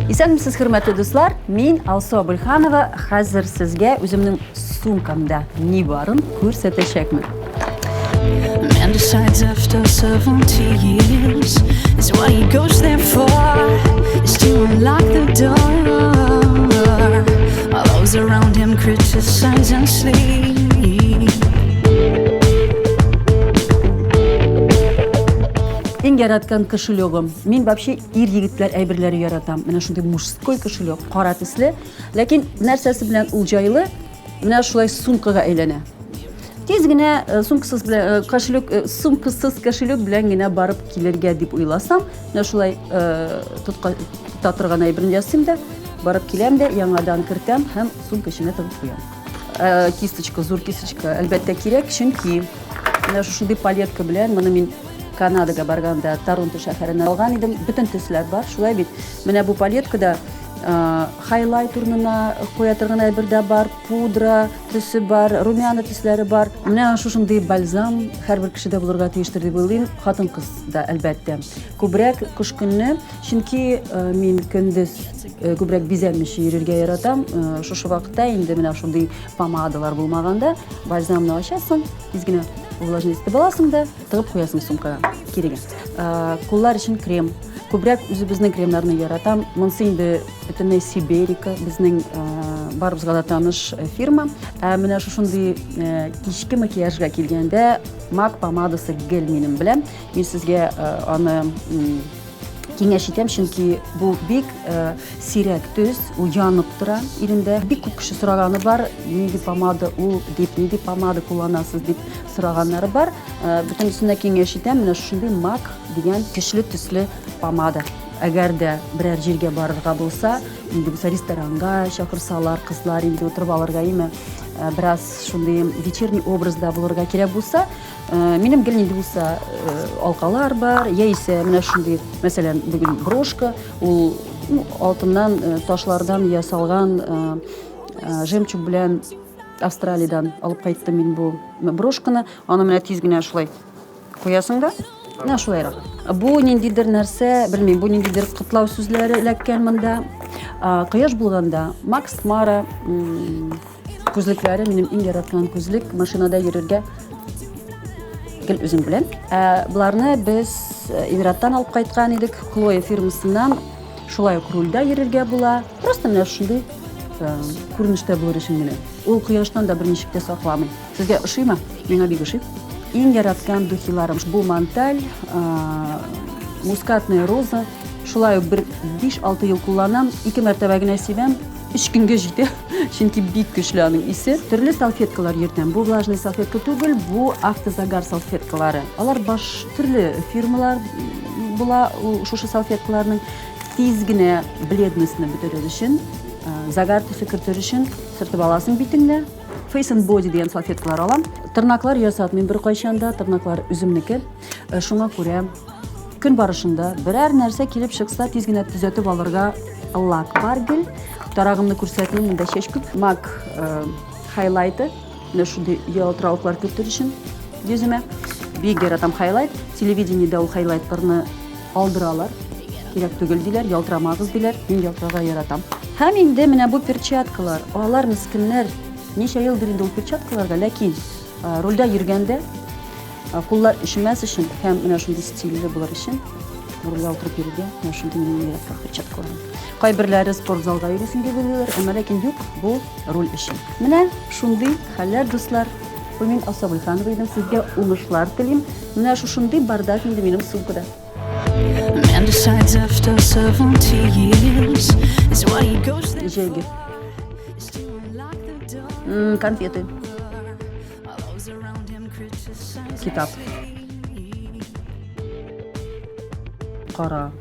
Исәнмесез, хөрмәтле дуслар, мин Алсу Абылханова, хәзер сезгә үземнең сумкамда ни барын күрсәтәчәкмен. Man decides after 70 years is what he goes there for, is to unlock the door. All those around him criticize and sleep. Иң яраткан кошелегым. Мин вообще ир егетләр әйберләре яратам. Менә шундый мужской кошелек, кара төсле, ләкин нәрсәсе белән ул җайлы, менә шулай сумкага әйләнә. Тиз генә сумкасыз белән сумкасыз кошелек белән генә барып килергә дип уйласам, менә шулай тота торган әйберне ясыйм да, барып киләм дә, яңадан кертәм һәм сумка эченә тыгып куям. Кисточка, зур кисточка әлбәттә кирәк, чөнки менә шундый палетка белән моны мин Канадага барганда Торонто шәһәренә алган идем. Бүтән төсләр бар, шулай бит. Менә бу палеткада хайлайт урынына куя торган әйбер бар, пудра төсе бар, румяна төсләре бар. Менә шушындый бальзам һәрбер кешедә булырга тиештер дип уйлыйм, хатын-кыз да әлбәттә. Күбрәк кыш көнне, чөнки мин көндез күбрәк бизәнмичә йөрергә яратам. Шушы вакытта инде менә шундый помадалар булмаганда, бальзамны ачасың, тиз генә увлажнитель баласың да, тыгып куясың сумкага. Кирәк. Куллар өчен крем. Күбрәк үзебезнең кремнарны яратам. Монсы инде бөтенләй Сиберика, безнең барыбызга да таныш фирма. Менә шушындый кичке макияжга килгәндә MAC помадасы гел минем белән. Мин сезгә аны киңәш итәм, чөнки бу бик сирәк төс, ул янып тора ирендә. Бик күп кеше сораганы бар, нинди помада ул дип, нинди помада кулланасыз дип сораганнары бар. Бөтенесенә киңәш итәм, менә шундый MAC дигән көчле төсле помада. Әгәр дә берәр җиргә барырга булса, инде булса ресторанга чакырсалар, кызлар инде утырып алырга име, бераз шундый вечерний образда булырга кирәк булса, минем гел инде булса алкалар бар, яисә менә шундый, мәсәлән, бүген брошка, ул алтыннан, ташлардан ясалган жемчуг белән Австралиядән алып кайттым мин бу брошканы. Аны менә тиз генә шулай куясың да, менә шулайрак. Бу ниндидер нәрсә, белмим, бу ниндидер кытлау сүзләре эләккән монда. Кояш булганда Max Mara күзлекләре минем иң яраткан күзлек, машинада йөрергә гел үзем белән. Буларны без Эмираттан алып кайткан идек, Chloe фирмасыннан. Шулай ук рульдә йөрергә була. Просто менә шундый күренештә булыр өчен генә. Ул кояштан да берничек тә сакламый. Сезгә ошыймы? Миңа бик ошый. Иң яраткан духиларым бу Монталь, мускатная роза. Шулай ук 5-6 ел кулланам, 2 мәртәбә генә сибәм, 3 көнгә җитә, чөнки бик көчле аның исе. Төрле салфеткалар йөртәм. Бу влажный салфетка түгел, бу автозагар салфеткалары. Алар баш төрле фирмалар була, шушы салфеткаларның тиз генә бледностьны бетерер өчен, загар төсе кертер өчен сыртып аласың битеңне. Face and Body дигән салфеткалар алам. Тырнаклар ясатмыйм беркайчанда, тырнаклар үземнеке. Шуңа күрә көн барышында берәр нәрсә килеп чыкса, тиз генә төзәтеп алырга лак бар гел. Тарагымны күрсәтмим, монда чәч күп. MAC хайлайты, менә шундый ялтыравыклар кертер өчен йөземә. Бик яратам хайлайт. Телевидениедә ул хайлайтларны алдыралар. Кирәк түгел диләр, ялтырамагыз диләр. Мин ялтырага яратам. Һәм инде менә бу перчаткалар, алар мискеннәр ничә елдыр инде ул перчаткаларга, ләкин рульдә йөргәндә куллар ишмәс өчен һәм менә шундый стильле булыр өчен рульдә утырып йөрергә менә шундый минем яраткан перчаткалар. Кайберләре спортзалга йөрисен дип уйлыйлар, әмма ләкин юк, бу руль өчен. Менә шундый хәлләр, дуслар. Бу мин Алсу Абылханова идем, сезгә уңышлар телим. Менә шундый бардак инде минем сумкада. Man decides after 70 years is what he goes there Җәйге. Конфеты. Китап. Кара.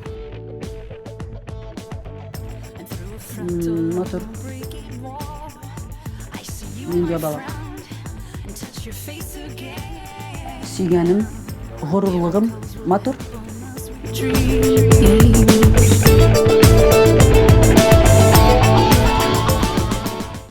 Мотор. Миндә балак. Сөйгәнем, горурлыгым, мотор.